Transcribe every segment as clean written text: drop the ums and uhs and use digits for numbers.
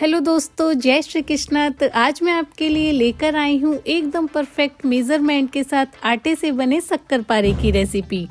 Hello दोस्तों, जय श्री कृष्णा। तो आज मैं आपके लिए लेकर आई हूँ एकदम परफेक्ट मेजरमेंट के साथ आटे से बने शक्करपारे की रेसिपी,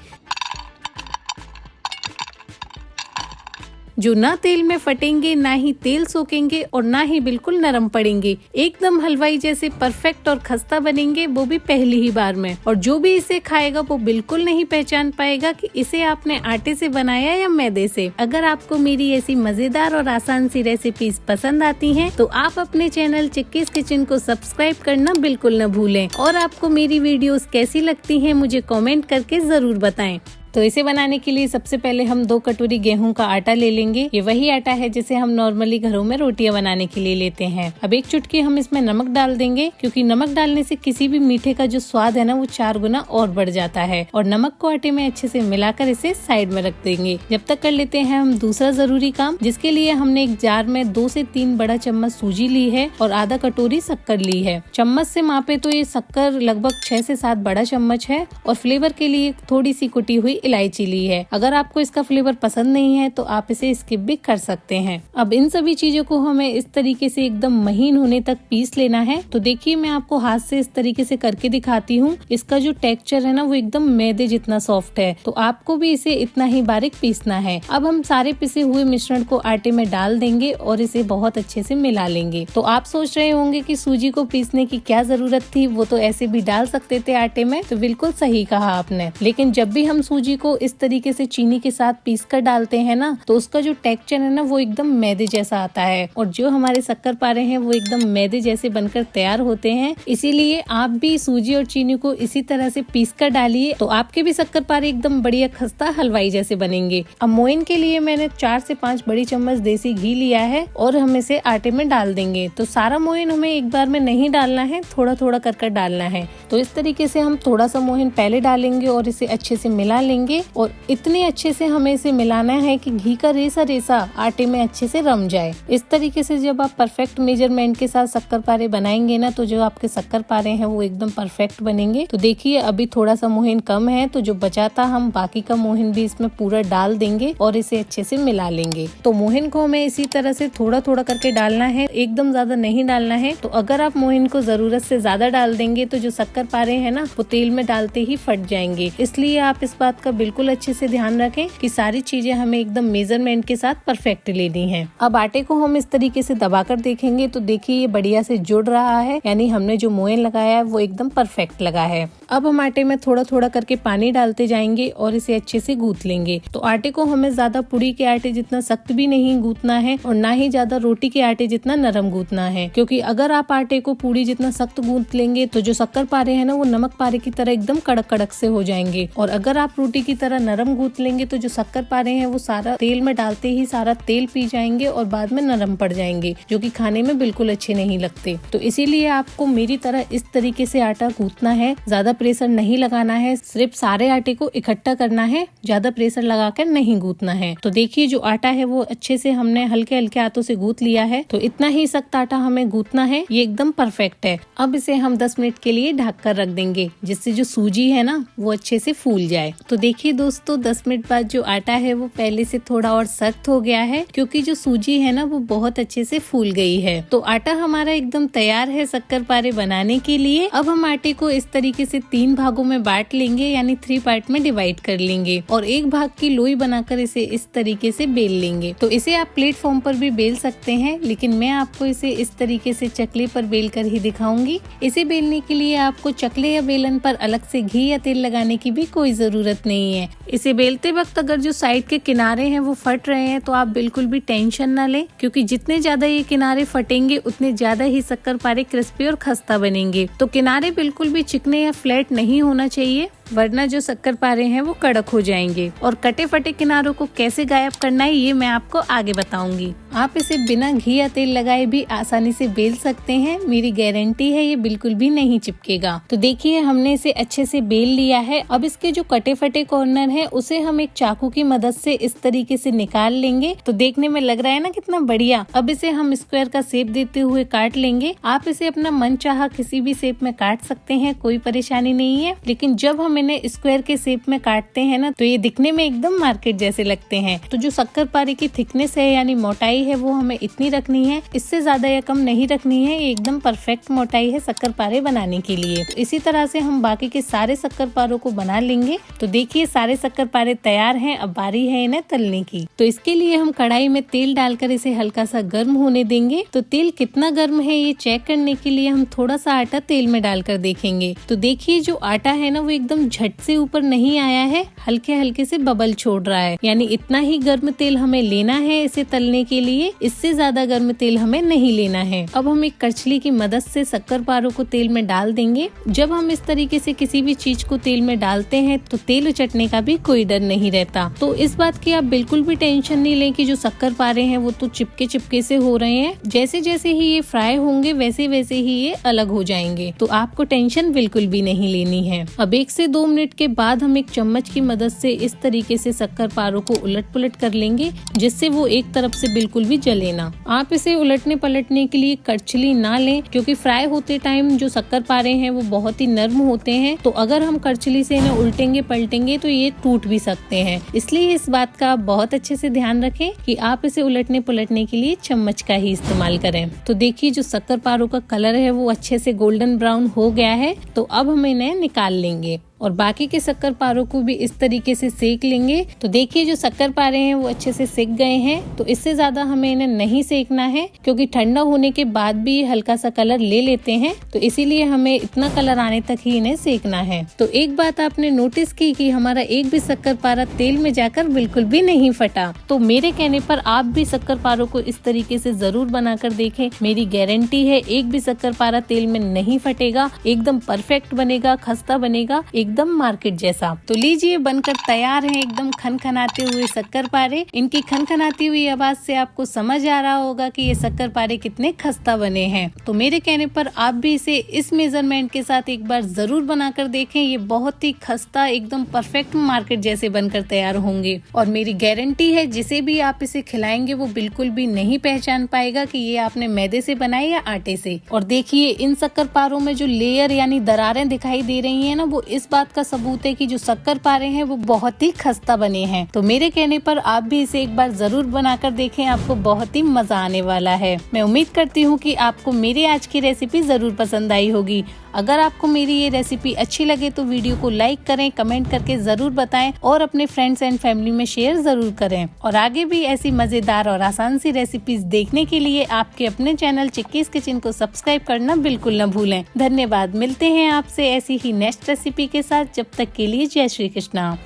जो ना तेल में फटेंगे, ना ही तेल सोखेंगे और ना ही बिल्कुल नरम पड़ेंगे। एकदम हलवाई जैसे परफेक्ट और खस्ता बनेंगे, वो भी पहली ही बार में। और जो भी इसे खाएगा वो बिल्कुल नहीं पहचान पाएगा कि इसे आपने आटे से बनाया या मैदे से। अगर आपको मेरी ऐसी मजेदार और आसान सी रेसिपीज पसंद आती हैं, तो आप अपने चैनल चिक्कीज किचन को सब्सक्राइब करना बिल्कुल न भूलें। और आपको मेरी वीडियोस कैसी लगती हैं मुझे कमेंट करके जरूर बताएं। तो इसे बनाने के लिए सबसे पहले हम 2 कटोरी गेहूं का आटा ले लेंगे। ये वही आटा है जिसे हम नॉर्मली घरों में रोटियां बनाने के लिए लेते हैं। अब 1 चुटकी हम इसमें नमक डाल देंगे, क्योंकि नमक डालने से किसी भी मीठे का जो स्वाद है ना, वो 4 गुना और बढ़ जाता है। और नमक को आटे में अच्छे से मिलाकर इसे साइड में रख देंगे। जब तक कर लेते हैं हम दूसरा जरूरी काम, जिसके लिए हमने एक जार में 2 से 3 बड़ा चम्मच सूजी ली है और आधा कटोरी शक्कर ली है। चम्मच से मापे तो ये शक्कर लगभग 6 से 7 बड़ा चम्मच है। और फ्लेवर के लिए थोड़ी सी कुटी हुई इलायची ली है। अगर आपको इसका फ्लेवर पसंद नहीं है तो आप इसे स्किप भी कर सकते हैं। अब इन सभी चीजों को हमें इस तरीके से एकदम महीन होने तक पीस लेना है। तो देखिए, मैं आपको हाथ से इस तरीके से करके दिखाती हूँ। इसका जो टेक्सचर है ना, वो एकदम मैदे जितना सॉफ्ट है। तो आपको भी इसे इतना ही बारीक पीसना है। अब हम सारे पिसे हुए मिश्रण को आटे में डाल देंगे और इसे बहुत अच्छे से मिला लेंगे। तो आप सोच रहे होंगे कि सूजी को पीसने की क्या जरूरत थी, वो तो ऐसे भी डाल सकते थे आटे में। तो बिल्कुल सही कहा आपने। लेकिन जब भी हम सूजी को इस तरीके से चीनी के साथ पीस कर डालते हैं ना, तो उसका जो टेक्सचर है ना, वो एकदम मैदे जैसा आता है। और जो हमारे शक्करपारे हैं वो एकदम मैदे जैसे बनकर तैयार होते हैं। इसीलिए आप भी सूजी और चीनी को इसी तरह से पीस कर डालिए, तो आपके भी शक्करपारे एकदम बढ़िया खस्ता हलवाई जैसे बनेंगे। अब मोइन के लिए मैंने 4 से 5 बड़ी चम्मच देसी घी लिया है और हम इसे आटे में डाल देंगे। तो सारा मोइन हमें एक बार में नहीं डालना है, थोड़ा थोड़ा कर डालना है। तो इस तरीके से हम थोड़ा सा मोइन पहले डालेंगे और इसे अच्छे से मिला लेंगे। और इतने अच्छे से हमें इसे मिलाना है कि घी का रेसा रेसा आटे में अच्छे से रम जाए। इस तरीके से जब आप परफेक्ट मेजरमेंट के साथ शक्करपारे बनाएंगे ना, तो जो आपके शक्करपारे हैं वो एकदम परफेक्ट बनेंगे। तो देखिए, अभी थोड़ा सा मोहन कम है, तो जो बचा था हम बाकी का मोहन भी इसमें पूरा डाल देंगे और इसे अच्छे से मिला लेंगे। तो मोहन को हमें इसी तरह से थोड़ा थोड़ा करके डालना है, एकदम ज्यादा नहीं डालना है। तो अगर आप मोहन को जरूरत से ज्यादा डाल देंगे तो जो शक्करपारे हैं ना, वो तेल में डालते ही फट जाएंगे। इसलिए आप इस बात का बिल्कुल अच्छे से ध्यान रखें कि सारी चीजें हमें एकदम मेजरमेंट के साथ परफेक्ट लेनी है। अब आटे को हम इस तरीके से दबाकर देखेंगे तो देखिए, ये बढ़िया से जुड़ रहा है, यानी हमने जो मोयन लगाया है वो एकदम परफेक्ट लगा है। अब हम आटे में थोड़ा थोड़ा करके पानी डालते जाएंगे और इसे अच्छे से गूंथ लेंगे। तो आटे को हमें ज्यादा पुड़ी के आटे जितना सख्त भी नहीं गूंथना है और ना ही ज्यादा रोटी के आटे जितना नरम गूंथना है, क्योंकि अगर आप आटे को पूड़ी जितना सख्त गूंथ लेंगे तो जो शक्करपारे हैं ना, वो नमक पारे की तरह एकदम कड़क कड़क से हो जाएंगे। और अगर आप रोटी की तरह नरम गूंथ लेंगे तो जो शक्करपारे हैं वो सारा तेल में डालते ही सारा तेल पी जाएंगे और बाद में नरम पड़ जाएंगे, जो कि खाने में बिल्कुल अच्छे नहीं लगते। तो इसीलिए आपको मेरी तरह इस तरीके से आटा गूंथना है, ज्यादा प्रेशर नहीं लगाना है, सिर्फ सारे आटे को इकट्ठा करना है, ज्यादा प्रेशर लगाकर नहीं गूंथना है। तो देखिए, जो आटा है वो अच्छे से हमने हल्के हल्के हाथों से गूंथ लिया है। तो इतना ही सख्त आटा हमें गूंथना है, ये एकदम परफेक्ट है। अब इसे हम 10 मिनट के लिए ढक कर रख देंगे, जिससे जो सूजी है ना, वो अच्छे से फूल जाए। तो देखिए दोस्तों, 10 मिनट बाद जो आटा है वो पहले से थोड़ा और सख्त हो गया है, क्योंकि जो सूजी है ना, वो बहुत अच्छे से फूल गई है। तो आटा हमारा एकदम तैयार है शक्करपारे बनाने के लिए। अब हम आटे को इस तरीके से 3 भागों में बांट लेंगे, यानी 3 पार्ट में डिवाइड कर लेंगे और एक भाग की लोई बनाकर इसे इस तरीके से बेल लेंगे। तो इसे आप प्लेटफॉर्म पर भी बेल सकते हैं, लेकिन मैं आपको इसे इस तरीके से चकले पर बेल कर ही दिखाऊंगी। इसे बेलने के लिए आपको चकले या बेलन पर अलग से घी या तेल लगाने की भी कोई जरूरत नहीं है। इसे बेलते वक्त अगर जो साइड के किनारे हैं वो फट रहे हैं तो आप बिल्कुल भी टेंशन ना लें, क्योंकि जितने ज्यादा ये किनारे फटेंगे उतने ज्यादा ही शक्करपारे क्रिस्पी और खस्ता बनेंगे। तो किनारे बिल्कुल भी चिकने या फ्लैट नहीं होना चाहिए, वरना जो शक्करपारे हैं वो कड़क हो जाएंगे। और कटे फटे किनारों को कैसे गायब करना है ये मैं आपको आगे बताऊंगी। आप इसे बिना घी या तेल लगाए भी आसानी से बेल सकते हैं, मेरी गारंटी है ये बिल्कुल भी नहीं चिपकेगा। तो देखिए, हमने इसे अच्छे से बेल लिया है। अब इसके जो कटे फटे कॉर्नर है उसे हम एक चाकू की मदद से इस तरीके से निकाल लेंगे। तो देखने में लग रहा है ना कितना बढ़िया। अब इसे हम स्क्वायर का शेप देते हुए काट लेंगे। आप इसे अपना मन चाहा किसी भी शेप में काट सकते हैं, कोई परेशानी नहीं है। लेकिन जब हम इन्हें स्क्वायर के शेप में काटते हैं ना, तो ये दिखने में एकदम मार्केट जैसे लगते हैं। तो जो शक्करपारे की थिकनेस है यानी मोटाई है वो हमें इतनी रखनी है, इससे ज्यादा या कम नहीं रखनी है। ये एकदम परफेक्ट मोटाई है शक्करपारे बनाने के लिए। तो इसी तरह से हम बाकी के सारे शक्करपारों को बना लेंगे। तो देखिए सारे शक्करपारे तैयार हैं, अब बारी है इन्हें तलने की। तो इसके लिए हम कढ़ाई में तेल डालकर इसे हल्का सा गर्म होने देंगे। तो तेल कितना गर्म है ये चेक करने के लिए हम थोड़ा सा आटा तेल में डालकर देखेंगे। तो देखिए जो आटा है ना वो एकदम झट से ऊपर नहीं आया है, हल्के हल्के से बबल छोड़ रहा है, यानी इतना ही गर्म तेल हमें लेना है इसे तलने के लिए, इससे ज्यादा गर्म तेल हमें नहीं लेना है। अब हम एक करछली की मदद से शक्करपारों को तेल में डाल देंगे। जब हम इस तरीके से किसी भी चीज को तेल में डालते हैं तो तेल उचटने का भी कोई डर नहीं रहता। तो इस बात की आप बिल्कुल भी टेंशन नहीं लें कि जो शक्करपारे हैं वो तो चिपके से हो रहे हैं। जैसे जैसे ही ये फ्राई होंगे वैसे वैसे ही ये अलग हो जाएंगे, तो आपको टेंशन बिल्कुल भी नहीं लेनी है। अब 1 से 2 मिनट के बाद हम एक चम्मच की मदद से इस तरीके से शक्करपारों को उलट पुलट कर लेंगे, जिससे वो एक तरफ से बिल्कुल भी जले ना। आप इसे उलटने पलटने के लिए करछली ना लें, क्योंकि फ्राई होते टाइम जो शक्करपारे हैं वो बहुत ही नर्म होते हैं। तो अगर हम करछली से इन्हें उल्टेंगे पलटेंगे तो ये टूट भी सकते हैं। इसलिए इस बात का बहुत अच्छे से ध्यान रखें कि आप इसे उलटने पलटने के लिए चम्मच का ही इस्तेमाल करें। तो देखिए जो शक्करपारों का कलर है वो अच्छे से गोल्डन ब्राउन हो गया है। तो अब हम इन्हें निकाल लेंगे और बाकी के शक्करपारों को भी इस तरीके से सेक लेंगे। तो देखिए जो शक्करपारे हैं वो अच्छे से सेक गए हैं। तो इससे ज्यादा हमें इन्हें नहीं सेकना है, क्योंकि ठंडा होने के बाद भी हल्का सा कलर ले लेते हैं, तो इसीलिए हमें इतना कलर आने तक ही इन्हें सेकना है। तो एक बात आपने नोटिस की कि हमारा एक भी शक्करपारा तेल में जाकर बिल्कुल भी नहीं फटा। तो मेरे कहने पर आप भी शक्करपारों को इस तरीके से जरूर बनाकर देखें। मेरी गारंटी है एक भी शक्करपारा तेल में नहीं फटेगा, एकदम परफेक्ट बनेगा, खस्ता बनेगा, एकदम मार्केट जैसा। तो लीजिए बनकर तैयार हैं एकदम खनखनाते हुए शक्करपारे। इनकी खनखनाती हुई आवाज से आपको समझ आ रहा होगा कि ये शक्करपारे कितने खस्ता बने हैं। तो मेरे कहने पर आप भी इसे इस मेजरमेंट के साथ एक बार जरूर बनाकर देखें। ये बहुत ही खस्ता एकदम परफेक्ट मार्केट जैसे बनकर तैयार होंगे, और मेरी गारंटी है जिसे भी आप इसे खिलाएंगे वो बिल्कुल भी नहीं पहचान पाएगा कि ये आपने मैदे से बनाए या आटे से। और देखिए इन शक्करपारों में जो लेयर यानी दरारें दिखाई दे रही है ना, वो इस बात का सबूत है कि जो शक्करपारे हैं वो बहुत ही खस्ता बने हैं। तो मेरे कहने पर आप भी इसे एक बार जरूर बनाकर देखें, आपको बहुत ही मजा आने वाला है। मैं उम्मीद करती हूँ कि आपको मेरी आज की रेसिपी जरूर पसंद आई होगी। अगर आपको मेरी ये रेसिपी अच्छी लगे तो वीडियो को लाइक करें, कमेंट करके जरूर बताएं और अपने फ्रेंड्स एंड फैमिली में शेयर जरूर करें। और आगे भी ऐसी मजेदार और आसान सी रेसिपीज देखने के लिए आपके अपने चैनल चिक्कीज किचन को सब्सक्राइब करना बिल्कुल न भूलें। धन्यवाद। मिलते हैं आपसे ऐसी ही नेक्स्ट रेसिपी के साथ। जब तक के लिए जय श्री कृष्णा।